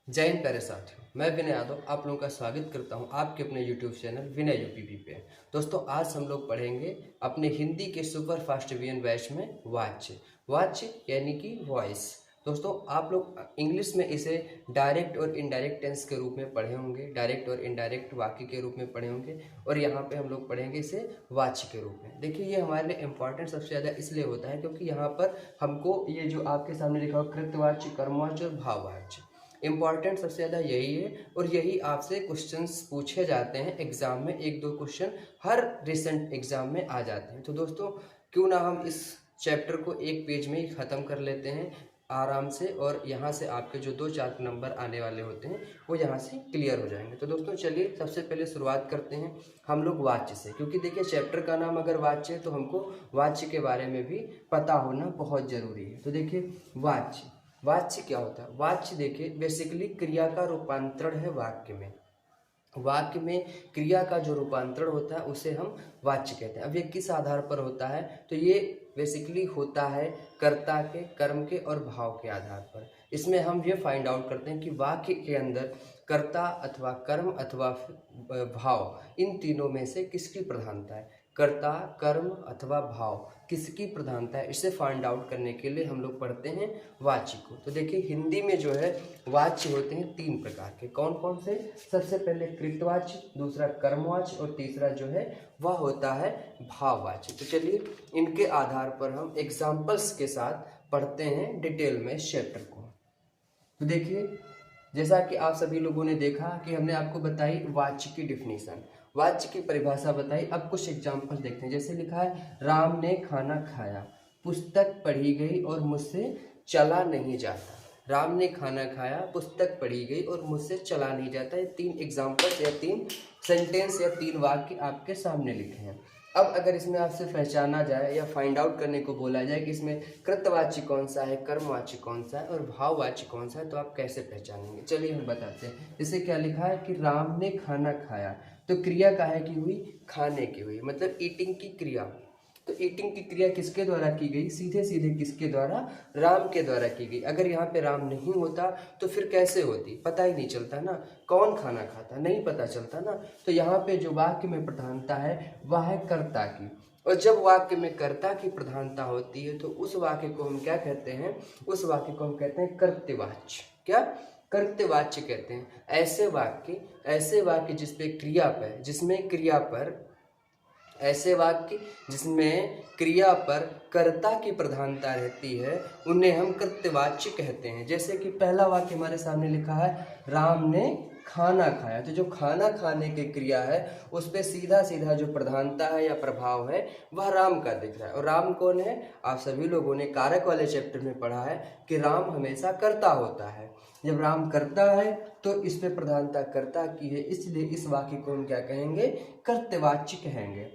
जय हिंद प्यारे साथियों, मैं विनय यादव आप लोगों का स्वागत करता हूं आपके अपने YouTube चैनल विनय यूपीपी पे। दोस्तों आज हम लोग पढ़ेंगे अपने हिंदी के सुपर फास्ट वीएन बैच में वाच्य वाच्य यानी कि वॉइस। दोस्तों आप लोग इंग्लिश में इसे डायरेक्ट और इनडायरेक्ट टेंस के रूप में पढ़े होंगे, डायरेक्ट और इनडायरेक्ट वाक्य के रूप में पढ़े होंगे, और यहाँ पे हम लोग पढ़ेंगे इसे वाच्य के रूप में। देखिए ये हमारे लिए इंपॉर्टेंट सबसे ज़्यादा इसलिए होता है क्योंकि यहाँ पर हमको ये जो आपके सामने लिखा हुआ कृतवाच्य, कर्मवाच्य और भाववाच्य, इम्पॉर्टेंट सबसे ज़्यादा यही है और यही आपसे क्वेश्चंस पूछे जाते हैं एग्जाम में। एक दो क्वेश्चन हर रिसेंट एग्जाम में आ जाते हैं। तो दोस्तों क्यों ना हम इस चैप्टर को एक पेज में ही ख़त्म कर लेते हैं आराम से, और यहाँ से आपके जो 2-4 नंबर आने वाले होते हैं वो यहाँ से क्लियर हो जाएंगे। तो दोस्तों चलिए सबसे पहले शुरुआत करते हैं हम लोग वाच्य से, क्योंकि देखिए चैप्टर का नाम अगर वाच्य है तो हमको वाच्य के बारे में भी पता होना बहुत ज़रूरी है। तो देखिए वाच्य वाच्य क्या होता है। वाच्य देखिए बेसिकली क्रिया का रूपांतरण है वाक्य में। वाक्य में क्रिया का जो रूपांतरण होता है उसे हम वाच्य कहते हैं। अब ये किस आधार पर होता है, तो ये बेसिकली होता है कर्ता के, कर्म के और भाव के आधार पर। इसमें हम ये फाइंड आउट करते हैं कि वाक्य के अंदर कर्ता अथवा कर्म अथवा भाव, इन तीनों में से किसकी प्रधानता है। कर्ता, कर्म अथवा भाव किसकी प्रधानता है, इसे फाइंड आउट करने के लिए हम लोग पढ़ते हैं वाच्य को। तो देखिए हिंदी में जो है वाच्य होते हैं 3 प्रकार के। कौन कौन से? सबसे पहले कृतवाच्य, दूसरा कर्मवाच्य और तीसरा जो है वह होता है भाववाच्य। तो चलिए इनके आधार पर हम एग्जाम्पल्स के साथ पढ़ते हैं डिटेल में इस चैप्टर को। तो देखिए जैसा कि आप सभी लोगों ने देखा कि हमने आपको बताई वाच्य की डिफिनीशन, वाच्य की परिभाषा बताई। अब कुछ एग्जाम्पल देखते हैं। जैसे लिखा है राम ने खाना खाया, पुस्तक पढ़ी गई और मुझसे चला नहीं जाता। राम ने खाना खाया, पुस्तक पढ़ी गई और मुझसे चला नहीं जाता। ये 3 एग्जाम्पल्स या 3 सेंटेंस या 3 वाक्य आपके सामने लिखे हैं। अब अगर इसमें आपसे पहचाना जाए या फाइंड आउट करने को बोला जाए कि इसमें कृतवाच्य कौन सा है, कर्मवाच्य कौन सा है और भाववाच्य कौन सा है, तो आप कैसे पहचानेंगे? चलिए हम बताते हैं। जैसे क्या लिखा है कि राम ने खाना खाया, तो क्रिया काहे की हुई? खाने की हुई, मतलब ईटिंग की क्रिया। तो ईटिंग की क्रिया किसके द्वारा की गई? सीधे सीधे किसके द्वारा? राम के द्वारा की गई। अगर यहाँ पे राम नहीं होता तो फिर कैसे होती? पता ही नहीं चलता ना। कौन खाना खाता? नहीं पता चलता ना। तो यहाँ पे जो वाक्य में प्रधानता है वह है कर्ता की, और जब वाक्य में कर्ता की प्रधानता होती है तो उस वाक्य को हम क्या कहते हैं? उस वाक्य को हम कहते हैं कर्तवाच्य। क्या? कर्तवाच्य कहते हैं। ऐसे वाक्य जिसमें क्रिया पर ऐसे वाक्य जिसमें क्रिया पर कर्ता की प्रधानता रहती है उन्हें हम कृत्यवाच्य कहते हैं। जैसे कि पहला वाक्य हमारे सामने लिखा है राम ने खाना खाया, तो जो खाना खाने की क्रिया है उस पर सीधा सीधा जो प्रधानता है या प्रभाव है वह राम का दिख रहा है। और राम कौन है? आप सभी लोगों ने कारक वाले चैप्टर में पढ़ा है कि राम हमेशा कर्ता होता है। जब राम कर्ता है तो इस पे प्रधानता कर्ता की है, इसलिए इस वाक्य को हम क्या कहेंगे? कर्तवाच्य कहेंगे।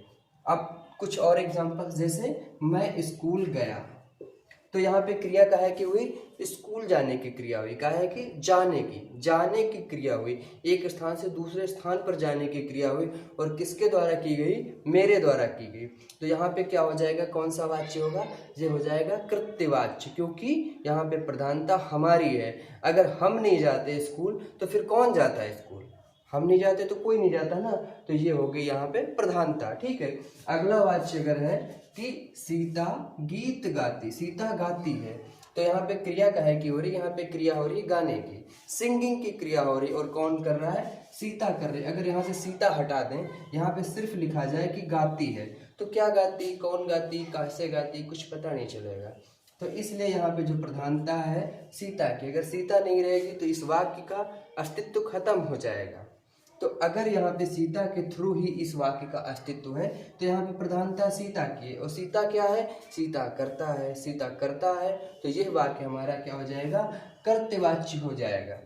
अब कुछ और एग्जांपल, जैसे मैं स्कूल गया, तो यहाँ पे क्रिया काहे की हुई? स्कूल जाने की क्रिया हुई। काहे की? जाने की क्रिया हुई। एक स्थान से दूसरे स्थान पर जाने की क्रिया हुई, और किसके द्वारा की गई? मेरे द्वारा की गई। तो यहाँ पे क्या हो जाएगा? कौन सा वाच्य होगा? ये हो जाएगा कृत्यवाच्य, क्योंकि यहाँ पे प्रधानता हमारी है। अगर हम नहीं जाते स्कूल तो फिर कौन जाता है स्कूल? हम नहीं जाते तो कोई नहीं जाता ना। तो ये हो गई यहाँ पे प्रधानता। ठीक है, अगला वाच्य अगर है कि सीता गीत गाती, सीता गाती है, तो यहाँ पे क्रिया काहे की हो रही? यहाँ पे क्रिया हो रही गाने की, सिंगिंग की क्रिया हो रही, और कौन कर रहा है? सीता कर रही। अगर यहाँ से सीता हटा दें, यहाँ पे सिर्फ लिखा जाए कि गाती है, तो क्या गाती, कौन गाती, कैसे गाती, कुछ पता नहीं चलेगा। तो इसलिए यहाँ पे जो प्रधानता है सीता की, अगर सीता नहीं रहेगी तो इस वाक्य का अस्तित्व खत्म हो जाएगा। तो अगर यहाँ पे सीता के थ्रू ही इस वाक्य का अस्तित्व है तो यहाँ पे प्रधानता सीता की है, और सीता क्या है? सीता करता है, सीता करता है, तो यह वाक्य हमारा क्या हो जाएगा? कर्तवाच्य हो जाएगा।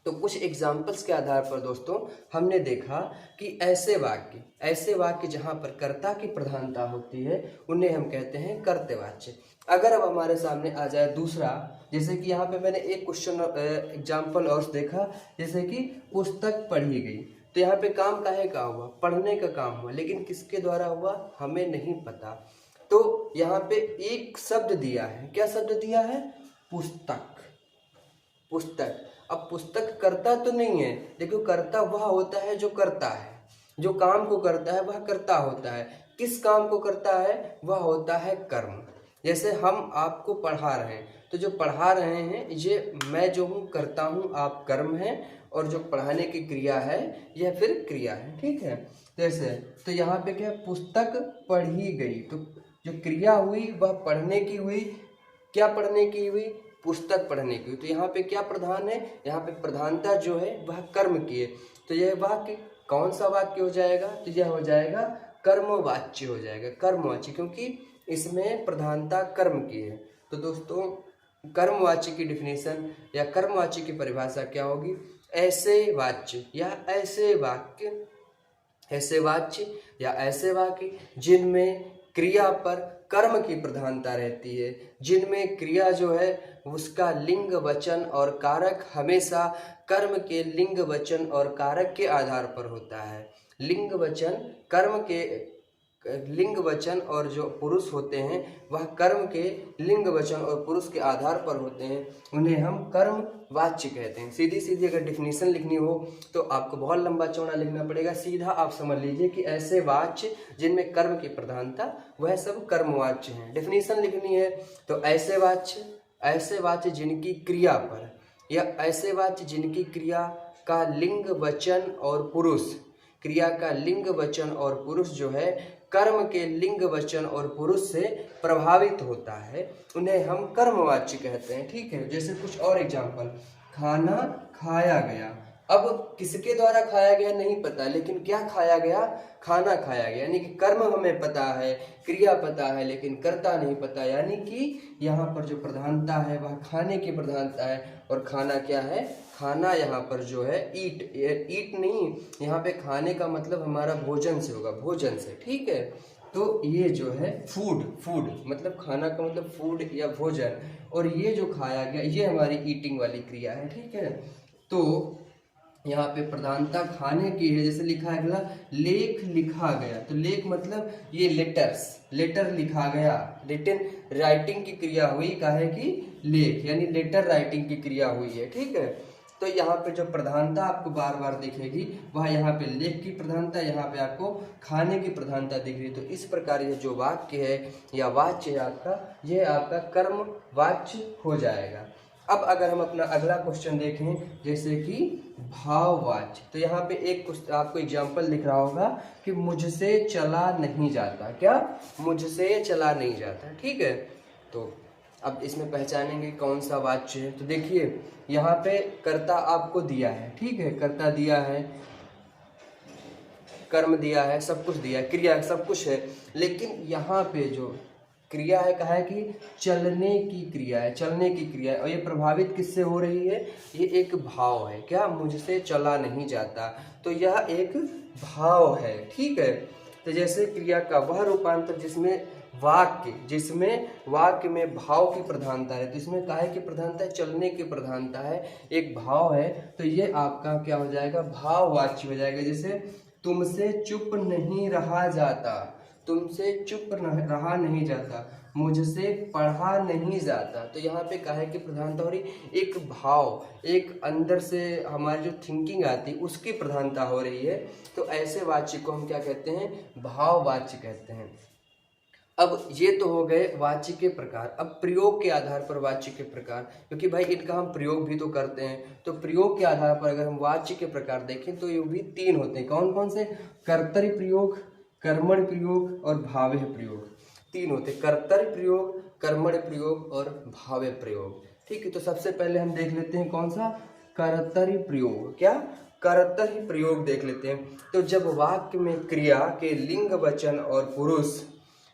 तो कुछ एग्जाम्पल्स के आधार पर दोस्तों हमने देखा कि ऐसे वाक्य जहाँ पर कर्ता की प्रधानता होती है उन्हें हम कहते हैं कर्तवाच्य। अगर अब हमारे सामने आ जाए दूसरा, जैसे कि यहाँ पे मैंने एक क्वेश्चन एग्जाम्पल और देखा, जैसे कि पुस्तक पढ़ी गई, तो यहाँ पे काम काहे का हुआ? पढ़ने का काम हुआ, लेकिन किसके द्वारा हुआ हमें नहीं पता। तो यहाँ पे एक शब्द दिया है। क्या शब्द दिया है? पुस्तक। पुस्तक। अब पुस्तक कर्ता तो नहीं है, लेकिन कर्ता वह होता है जो करता है, जो काम को करता है वह कर्ता होता है। किस काम को करता है? वह होता है कर्म। जैसे हम आपको पढ़ा रहे हैं, तो जो पढ़ा रहे हैं ये मैं जो हूँ करता हूँ, आप कर्म हैं, और जो पढ़ाने की क्रिया है यह फिर क्रिया है। ठीक है, जैसे तो यहाँ पे क्या है, पुस्तक पढ़ी गई, तो जो क्रिया हुई वह पढ़ने की हुई। क्या पढ़ने की हुई? पुस्तक पढ़ने की हुई। तो यहाँ पे क्या प्रधान है? यहाँ पे प्रधानता जो है वह कर्म की है। तो यह वाक्य कौन सा वाक्य हो जाएगा? तो यह हो जाएगा कर्मवाच्य हो जाएगा, कर्मवाच्य, क्योंकि इसमें प्रधानता कर्म की है। तो दोस्तों कर्मवाच्य की डिफिनेशन या कर्मवाच्य की परिभाषा क्या होगी? ऐसे वाच्य या ऐसे वाक्य, ऐसे वाच्य या ऐसे वाक्य जिनमें क्रिया पर कर्म की प्रधानता रहती है, जिनमें क्रिया जो है उसका लिंग वचन और कारक हमेशा कर्म के लिंग वचन और कारक के आधार पर होता है। लिंग वचन कर्म के लिंग वचन और जो पुरुष होते हैं वह कर्म के लिंग वचन और पुरुष के आधार पर होते हैं, उन्हें हम कर्म वाच्य कहते हैं। सीधी सीधी अगर डिफिनीशन लिखनी हो तो आपको बहुत लंबा चौड़ा लिखना पड़ेगा, सीधा आप समझ लीजिए कि ऐसे वाच्य जिनमें कर्म की प्रधानता वह सब कर्मवाच्य हैं। डिफिनीशन लिखनी है तो ऐसे वाच्य जिनकी क्रिया पर, या ऐसे वाच्य जिनकी क्रिया का लिंग वचन और पुरुष, क्रिया का लिंग वचन और पुरुष जो है कर्म के लिंग वचन और पुरुष से प्रभावित होता है, उन्हें हम कर्मवाच्य कहते हैं। ठीक है, जैसे कुछ और एग्जांपल, खाना खाया गया। अब किसके द्वारा खाया गया नहीं पता, लेकिन क्या खाया गया? खाना खाया गया। यानी कि कर्म हमें पता है, क्रिया पता है, लेकिन कर्ता नहीं पता। यानी कि यहाँ पर जो प्रधानता है वह खाने की प्रधानता है। और खाना क्या है? खाना यहाँ पर जो है ईट नहीं, यहाँ पे खाने का मतलब हमारा भोजन से होगा, भोजन से। ठीक है, तो ये जो है फूड मतलब खाना का मतलब फूड या भोजन, और ये जो खाया गया ये हमारी ईटिंग वाली क्रिया है। ठीक है, तो यहाँ पे प्रधानता खाने की है। जैसे लिखा है अगला, लेख लिखा गया। तो लेख मतलब ये लेटर लिखा गया, रिटन राइटिंग की क्रिया हुई, काहे की? लेख, यानी लेटर राइटिंग की क्रिया हुई है। ठीक है, तो यहाँ पे जो प्रधानता आपको बार बार दिखेगी वह यहाँ पे लेख की प्रधानता, यहाँ पे आपको खाने की प्रधानता दिख रही है। तो इस प्रकार ये जो वाक्य है या वाच्य है आपका, यह आपका कर्म वाच्य हो जाएगा। अब अगर हम अपना अगला क्वेश्चन देखें, जैसे कि भाववाच्य, तो यहाँ पे एक आपको एग्जाम्पल दिख रहा होगा कि मुझसे चला नहीं जाता। क्या? मुझसे चला नहीं जाता। ठीक है, तो अब इसमें पहचानेंगे कौन सा वाच्य है। तो देखिए यहाँ पे कर्ता आपको दिया है, ठीक है, कर्ता दिया है, कर्म दिया है, सब कुछ दिया है, क्रिया सब कुछ है, लेकिन यहाँ पे जो क्रिया है कहा है कि चलने की क्रिया है, चलने की क्रिया है, और ये प्रभावित किससे हो रही है? ये एक भाव है। क्या? मुझसे चला नहीं जाता, तो यह एक भाव है। ठीक है, तो जैसे क्रिया का वह रूपांतर जिसमें वाक्य में भाव की प्रधानता है, तो इसमें काहे की प्रधानता है? चलने की प्रधानता है, एक भाव है, तो ये आपका क्या हो जाएगा? भाववाच्य हो जाएगा। जैसे तुमसे चुप नहीं रहा जाता, तुमसे चुप रहा नहीं जाता, मुझसे पढ़ा नहीं जाता, तो यहाँ पे काहे की प्रधानता हो रही? एक भाव, एक अंदर से हमारी जो थिंकिंग आती है उसकी प्रधानता हो रही है। तो ऐसे वाच्य को हम क्या कहते हैं? भाववाच्य कहते हैं। अब ये तो हो गए वाच्य के प्रकार। अब प्रयोग के आधार पर वाच्य के प्रकार, क्योंकि भाई इनका हम प्रयोग भी तो करते हैं, तो प्रयोग के आधार पर अगर हम वाच्य के प्रकार देखें तो ये भी 3 होते हैं। कौन कौन से? कर्तरी प्रयोग, कर्मण प्रयोग और भावे प्रयोग, 3 होते हैं, कर्तरी प्रयोग, कर्मण प्रयोग और भावे प्रयोग। ठीक है, तो सबसे पहले हम देख लेते हैं कौन सा? कर्तरी प्रयोग। क्या? कर्तरी प्रयोग देख लेते हैं। तो जब वाक्य में क्रिया के लिंग वचन और पुरुष,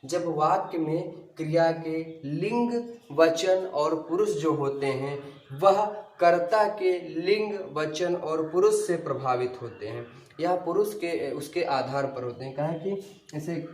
जब वाक्य में क्रिया के लिंग वचन और पुरुष जो होते हैं वह कर्ता के लिंग वचन और पुरुष से प्रभावित होते हैं, या पुरुष के उसके आधार पर होते हैं। कहा कि जैसे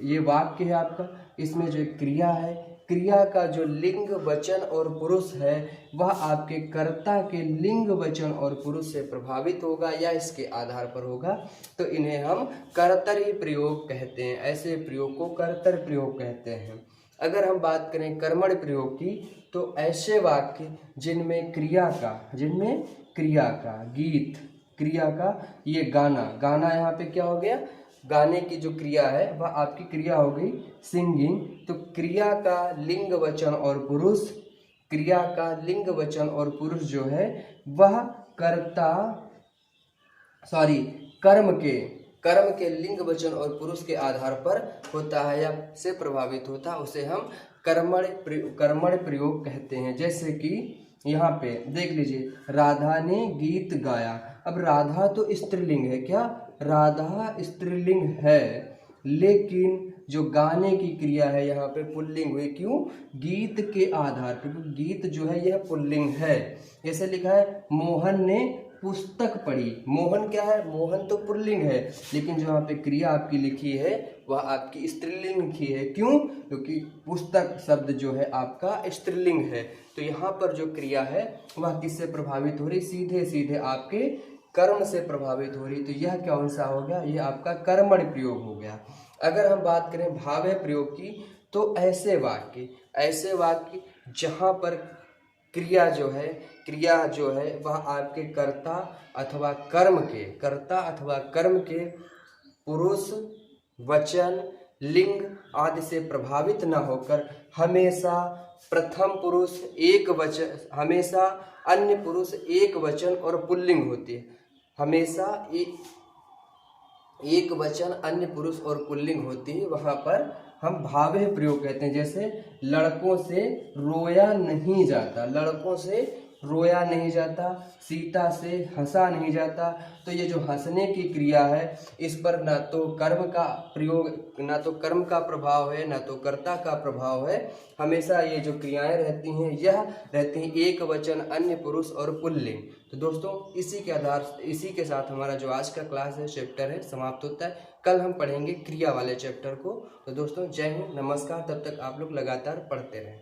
ये वाक्य है आपका, इसमें जो क्रिया है, क्रिया का जो लिंग वचन और पुरुष है वह आपके कर्ता के लिंग वचन और पुरुष से प्रभावित होगा या इसके आधार पर होगा, तो इन्हें हम कर्तरी प्रयोग कहते हैं। ऐसे प्रयोग को कर्तर प्रयोग कहते हैं। अगर हम बात करें कर्मण प्रयोग की, तो ऐसे वाक्य जिनमें क्रिया का, गीत क्रिया का, ये गाना, गाना यहाँ पे क्या हो गया, गाने की जो क्रिया है वह आपकी क्रिया हो गई सिंगिंग। तो क्रिया का लिंग वचन और पुरुष, क्रिया का लिंग वचन और पुरुष जो है वह कर्ता कर्म के लिंग वचन और पुरुष के आधार पर होता है या से प्रभावित होता है, उसे हम कर्मण प्रयोग कहते हैं। जैसे कि यहाँ पे देख लीजिए, राधा ने गीत गाया। अब राधा तो स्त्रीलिंग है, क्या, राधा स्त्रीलिंग है, लेकिन जो गाने की क्रिया है यहाँ पे पुल्लिंग हुई। क्यों, गीत के आधार पर, क्योंकि गीत जो है यह पुल्लिंग है। जैसे लिखा है मोहन ने पुस्तक पढ़ी। मोहन क्या है, मोहन तो पुल्लिंग है, लेकिन जो यहाँ पे क्रिया आपकी लिखी है वह आपकी स्त्रीलिंग लिखी है। क्यों, क्योंकि पुस्तक शब्द जो है आपका स्त्रीलिंग है। तो यहाँ पर जो क्रिया है वह किससे प्रभावित हो रही, सीधे सीधे आपके कर्म से प्रभावित हो रही। तो यह कौन सा हो गया, यह आपका कर्मण प्रयोग हो गया। अगर हम बात करें भावे प्रयोग की, तो ऐसे वाक्य जहाँ पर क्रिया जो है वह आपके कर्ता अथवा कर्म के पुरुष, वचन, लिंग आदि से प्रभावित न होकर हमेशा प्रथम पुरुष एक वचन, हमेशा अन्य पुरुष एक वचन और पुल्लिंग होती है। हमेशा एक वचन अन्य पुरुष और पुल्लिंग होती है, वहाँ पर हम भावे प्रयोग कहते हैं। जैसे लड़कों से रोया नहीं जाता, सीता से हंसा नहीं जाता। तो ये जो हंसने की क्रिया है इस पर ना तो कर्म का प्रभाव है, ना तो कर्ता का प्रभाव है। हमेशा ये जो क्रियाएं रहती हैं यह रहती हैं एक वचन, अन्य पुरुष और पुल्लिंग। तो दोस्तों इसी के साथ हमारा जो आज का क्लास है, चैप्टर है, समाप्त होता है। कल हम पढ़ेंगे क्रिया वाले चैप्टर को। तो दोस्तों जय हिंद, नमस्कार। तब तक आप लोग लगातार पढ़ते रहें।